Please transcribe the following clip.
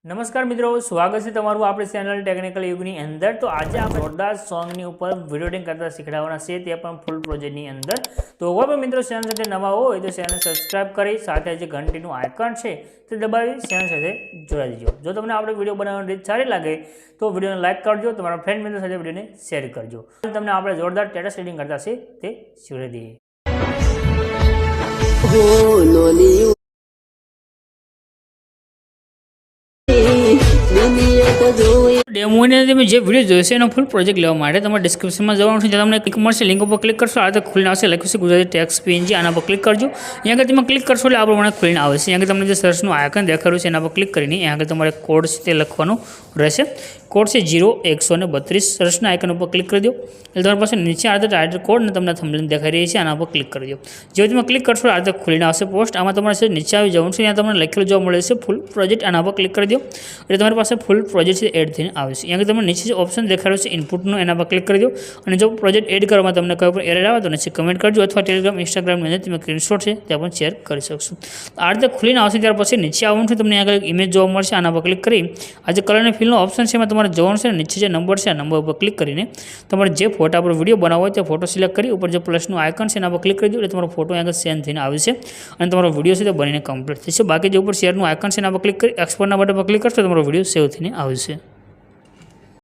નમસ્કાર મિત્રો, સ્વાગત છે તમારું આપણી ચેનલ ટેકનિકલ યુગની અંદર। તો આજે આપણે જોરદાર સોંગની ઉપર વિડીયો એડિટિંગ કરતા શીખવાડવાના છે, તે પણ ફૂલ પ્રોજેક્ટની અંદર। તો કોઈ પણ મિત્રો ચેનલ સાથે નવા હોય તો ચેનલ સબસ્ક્રાઇબ કરી સાથે જે ઘંટીનું આઇકન છે તે દબાવી ચેનલ સાથે જોડાઈ દેજો। જો તમને આપણે વિડીયો બનાવવાની રીત સારી લાગે તો વિડીયોને લાઇક કરજો, તમારા ફ્રેન્ડ મિત્રો સાથે વિડીયોને શેર કરજો। તમને આપણે જોરદાર સ્ટેટસ એડિટિંગ કરતા છે તે શીખવાડી દઈએ। ડેમોની તમે જે વિડીયો જોઈશે એનો ફૂલ પ્રોજેક્ટ લેવા માટે તમારે ડિસ્ક્રિપ્શનમાં જવાનું છે, તમને ક્લિક મળશે, લિંક ઉપર ક્લિક કરશો, આ ખુલીને આવશે, લખ્યું છે ગુજરાતી ટેક્સ્ટ PNG, આના પર ક્લિક કરજો। અહીંયા આગળ તમે ક્લિક કરશો એટલે આ પ્રમાણે ખુલીને આવશે। અહીંયા આગળ તમને જે સર્ચનું આઇકન દેખાડ્યું છે એના પર ક્લિક કરીને અહીંયા આગળ તમારે કોડ છે તે લખવાનો રહેશે। કોડ છે 0132, સર્ચના આઇકન ઉપર ક્લિક કરી દો એટલે તમારી પાસે નીચે આ ટાઇટલ કોડ ને તમને થંબનેલ દેખાઈ રહી છે, આના પર ક્લિક કરી દો। જો તમે ક્લિક કરશો આ ખુલીને આવશે પોસ્ટ, આમાં તમારે નીચે આવી જવાનું છે, ત્યાં તમને લખેલું જોવા મળે છે ફૂલ પ્રોજેક્ટ, આના પર ક્લિક કરી દો એટલે તમારી પાસે ફૂલ પ્રોજેક્ટ છે એડ થઈને આવે છે। અહીંયા તમને નીચે જે ઓપ્શન દેખાડ્યો છે ઇનપુટનો, એના પર ક્લિક કરી દો અને જો પ્રોજેક્ટ એડ કરવામાં તમને કોઈ પણ એરર આવે તો નીચે કમેન્ટ કરજો અથવા ટેલિગ્રામ ઇન્સ્ટાગ્રામની અંદર તમે સ્ક્રીનશોટ છે ત્યાં પણ શેર કરી શકશો। આ રીતે ખુલીને આવશે ત્યાર પછી નીચે આવવાનું છે, તમને આગળ ઇમેજ જોવા મળશે, આના પર ક્લિક કરી આ જે કલર અને ફિલનો ઓપ્શન છે એમાં તમારે જોવાનું છે, નીચે જે નંબર છે આ નંબર ઉપર ક્લિક કરીને તમારે જે ફોટા પર વિડીયો બનાવવો હોય તે ફોટો સિલેક્ટ કરી ઉપર જે પ્લસનું આઇકન છે એના પર ક્લિક કરી દો એટલે તમારો ફોટો આગળ સેન્ડ થઈને આવે છે અને તમારો વિડીયો છે તે બનીને કમ્પ્લીટ થશે। બાકી જે ઉપર શેરનું આઇકન છે એના પર ક્લિક કરી એક્સપોર્ટના બટન પર ક્લિક કરશો તમારો વિડીયો સેવ થઈને આવશે।